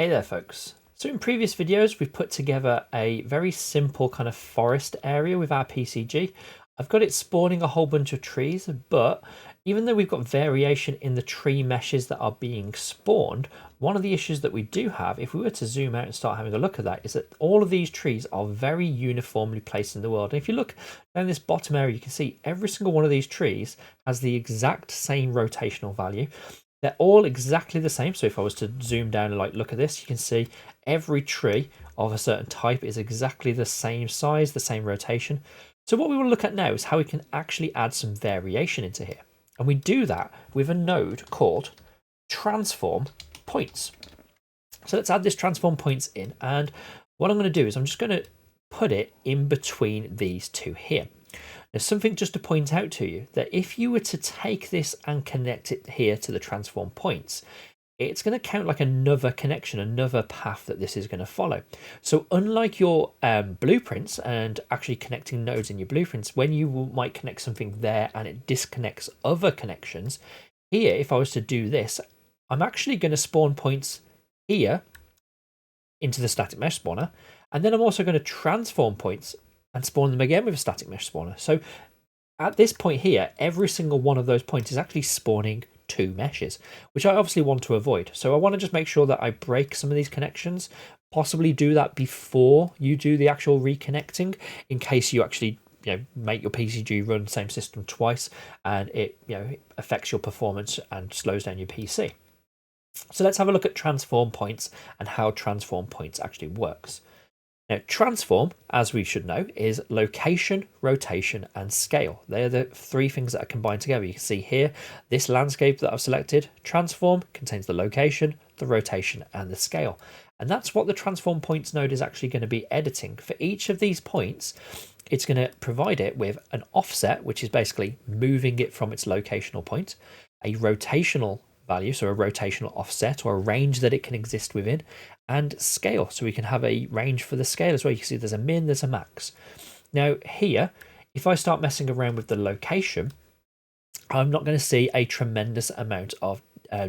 Hey there folks. So in previous videos we've put together a very simple kind of forest area with our PCG. I've got it spawning a whole bunch of trees, but even though we've got variation in the tree meshes that are being spawned, one of the issues that we do have, if we were to zoom out and start having a look at that, is that all of these trees are very uniformly placed in the world. And if you look down this bottom area, you can see every single one of these trees has the exact same rotational value. They're all exactly the same. So if I was to zoom down and like look at this, you can see every tree of a certain type is exactly the same size, the same rotation. So what we want to look at now is how we can actually add some variation into here. And we do that with a node called transform points. So let's add this transform points in. And what I'm going to do is I'm just going to put it in between these two here. There's something just to point out to you, that if you were to take this and connect it here to the transform points, it's going to count like another connection, another path that this is going to follow. So unlike your blueprints and actually connecting nodes in your blueprints, when you might connect something there and it disconnects other connections, here, if I was to do this, I'm actually going to spawn points here into the static mesh spawner, and then I'm also going to transform points and spawn them again with a static mesh spawner. So at this point here, every single one of those points is actually spawning two meshes, which I obviously want to avoid. So I want to just make sure that I break some of these connections, possibly do that before you do the actual reconnecting, in case you actually make your PCG run the same system twice and it affects your performance and slows down your PC. So let's have a look at transform points and how transform points actually works. Now, transform, as we should know, is location, rotation, and scale. They are the three things that are combined together. You can see here, this landscape that I've selected, transform, contains the location, the rotation, and the scale. And that's what the transform points node is actually going to be editing. For each of these points, it's going to provide it with an offset, which is basically moving it from its locational point, a rotational value, so a rotational offset or a range that it can exist within, and scale, so we can have a range for the scale as well. You can see there's a min, there's a max. Now here, if I start messing around with the location, I'm not going to see a tremendous amount of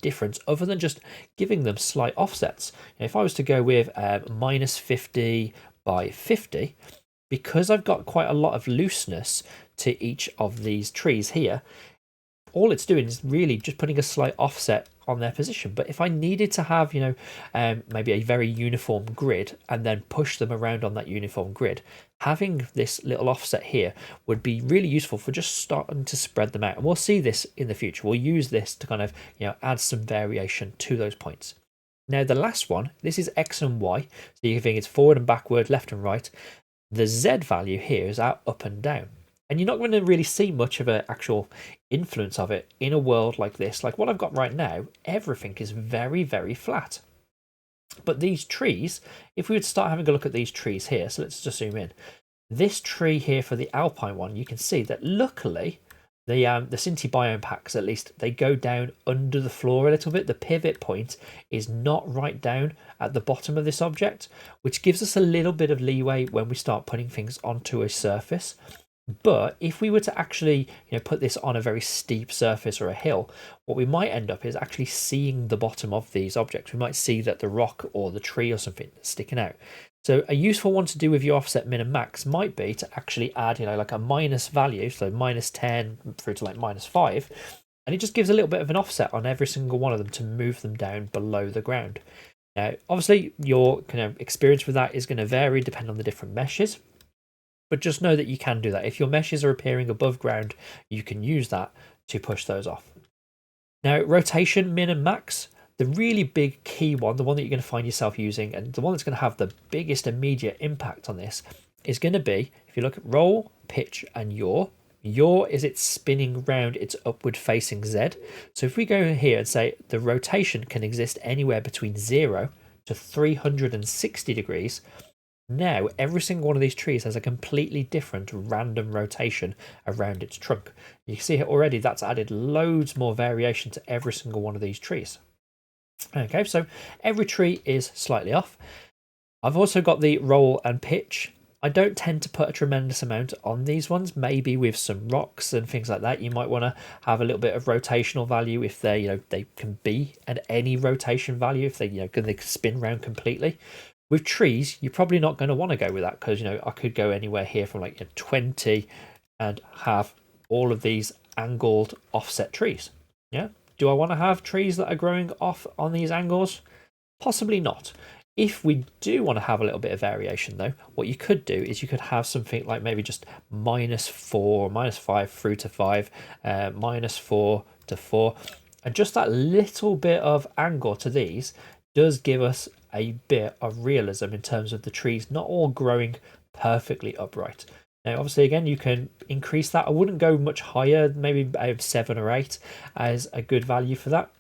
difference other than just giving them slight offsets. If I was to go with minus 50 by 50, because I've got quite a lot of looseness to each of these trees here, all it's doing is really just putting a slight offset on their position. But if I needed to have, maybe a very uniform grid and then push them around on that uniform grid, having this little offset here would be really useful for just starting to spread them out. And we'll see this in the future. We'll use this to kind of, add some variation to those points. Now, the last one, this is X and Y. So you can think it's forward and backward, left and right. The Z value here is our up and down. And you're not going to really see much of an actual influence of it in a world like this. Like what I've got right now, everything is very, very flat. But these trees, if we would start having a look at these trees here, so let's just zoom in. This tree here for the alpine one, you can see that luckily the Synty biome packs, at least, they go down under the floor a little bit. The pivot point is not right down at the bottom of this object, which gives us a little bit of leeway when we start putting things onto a surface. But if we were to actually put this on a very steep surface or a hill, what we might end up is actually seeing the bottom of these objects. We might see that the rock or the tree or something is sticking out. So a useful one to do with your offset min and max might be to actually add like a minus value, so minus 10 through to like minus 5, and it just gives a little bit of an offset on every single one of them to move them down below the ground. Now obviously your kind of experience with that is going to vary depending on the different meshes. But just know that you can do that. If your meshes are appearing above ground, you can use that to push those off. Now, rotation, min and max, the really big key one, the one that you're going to find yourself using, and the one that's going to have the biggest immediate impact on this is going to be, if you look at roll, pitch, and yaw is it spinning round its upward facing Z. So if we go here and say the rotation can exist anywhere between 0 to 360 degrees, now every single one of these trees has a completely different random rotation around its trunk. You can see here already that's added loads more variation to every single one of these trees. Okay, so every tree is slightly off. I've also got the roll and pitch I don't tend to put a tremendous amount on these ones. Maybe with some rocks and things like that, you might want to have a little bit of rotational value if they, they can be at any rotation value, if they, they can spin around completely. With trees, you're probably not going to want to go with that because, I could go anywhere here from like 20 and have all of these angled offset trees. Yeah. Do I want to have trees that are growing off on these angles? Possibly not. If we do want to have a little bit of variation though, what you could do is you could have something like maybe just -4, -5 through to 5, -4 to 4. And just that little bit of angle to these does give us a bit of realism in terms of the trees not all growing perfectly upright. Now, obviously, again, you can increase that. I wouldn't go much higher, maybe 7 or 8 as a good value for that.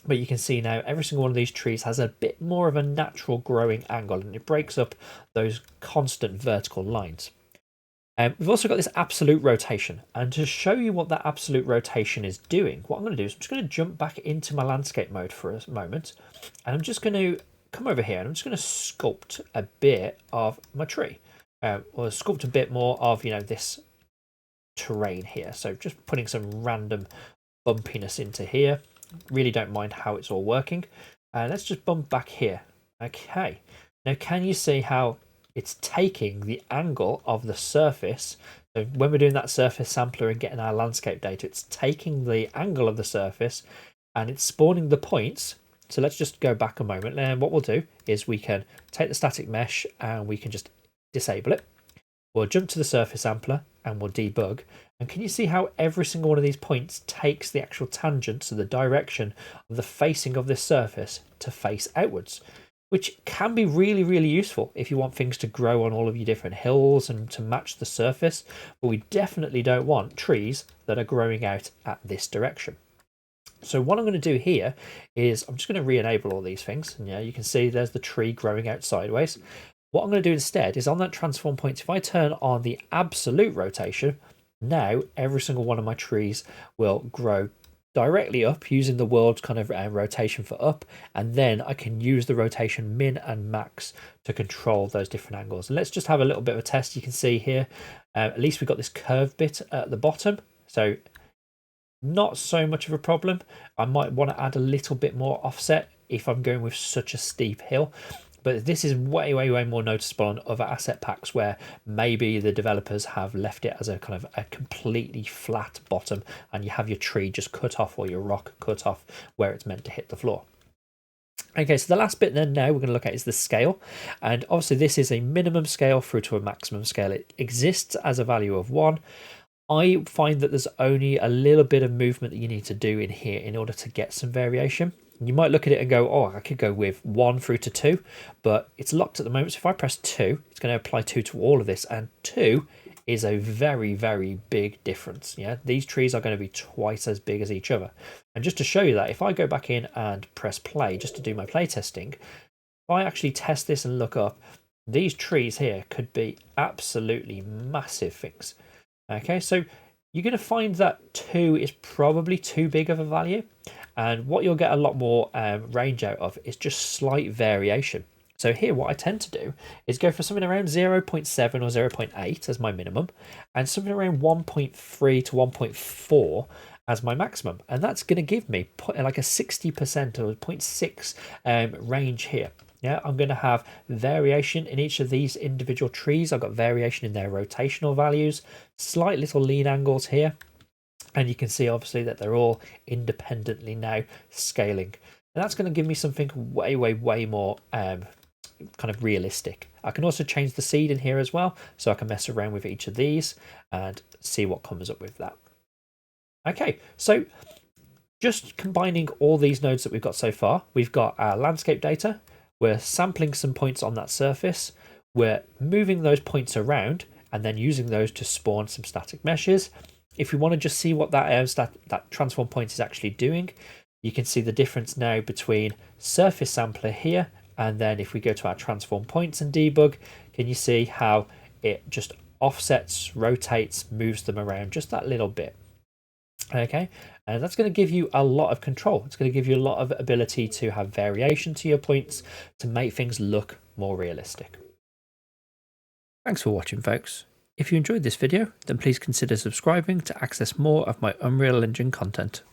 But you can see now every single one of these trees has a bit more of a natural growing angle, and it breaks up those constant vertical lines. We've also got this absolute rotation, and to show you what that absolute rotation is doing, what I'm going to do is I'm just going to jump back into my landscape mode for a moment, and I'm just going to come over here and I'm just going to sculpt a bit of my tree, or sculpt a bit more of this terrain here. So just putting some random bumpiness into here. Really don't mind how it's all working. Let's just bump back here. Okay, now can you see how it's taking the angle of the surface? So when we're doing that surface sampler and getting our landscape data, it's taking the angle of the surface and it's spawning the points. So let's just go back a moment, and what we'll do is we can take the static mesh and we can just disable it. We'll jump to the surface sampler and we'll debug. And can you see how every single one of these points takes the actual tangent, so the direction of the facing of this surface to face outwards, which can be really, really useful if you want things to grow on all of your different hills and to match the surface. But we definitely don't want trees that are growing out at this direction. So what I'm going to do here is I'm just going to re-enable all these things. And yeah, you can see there's the tree growing out sideways. What I'm going to do instead is on that transform point, if I turn on the absolute rotation, now every single one of my trees will grow directly up using the world's kind of rotation for up, and then I can use the rotation min and max to control those different angles. And let's just have a little bit of a test. You can see here, at least we've got this curved bit at the bottom, so not so much of a problem. I might want to add a little bit more offset if I'm going with such a steep hill. But this is way, way, way more noticeable on other asset packs where maybe the developers have left it as a kind of a completely flat bottom and you have your tree just cut off or your rock cut off where it's meant to hit the floor. Okay, so the last bit then now we're going to look at is the scale. And obviously this is a minimum scale through to a maximum scale. It exists as a value of 1. I find that there's only a little bit of movement that you need to do in here in order to get some variation. You might look at it and go, oh, I could go with 1 through to 2, but it's locked at the moment. So if I press 2, it's going to apply 2 to all of this, and 2 is a very, very big difference. Yeah, these trees are going to be twice as big as each other. And just to show you that, if I go back in and press play just to do my play testing, if I actually test this and look up, these trees here could be absolutely massive things. Okay, so you're going to find that 2 is probably too big of a value. And what you'll get a lot more range out of is just slight variation. So here what I tend to do is go for something around 0.7 or 0.8 as my minimum, and something around 1.3 to 1.4 as my maximum. And that's going to give me like a 60% or 0.6 range here. Yeah, I'm going to have variation in each of these individual trees. I've got variation in their rotational values, slight little lean angles here. And you can see obviously that they're all independently now scaling. And that's going to give me something way, way, way more kind of realistic. I can also change the seed in here as well. So I can mess around with each of these and see what comes up with that. Okay, so just combining all these nodes that we've got so far, we've got our landscape data. We're sampling some points on that surface. We're moving those points around and then using those to spawn some static meshes. If we want to just see what that transform point is actually doing, you can see the difference now between surface sampler here, and then if we go to our transform points and debug, can you see how it just offsets, rotates, moves them around just that little bit. Okay, and that's going to give you a lot of control. It's going to give you a lot of ability to have variation to your points to make things look more realistic. Thanks for watching, folks. If you enjoyed this video, then please consider subscribing to access more of my Unreal Engine content.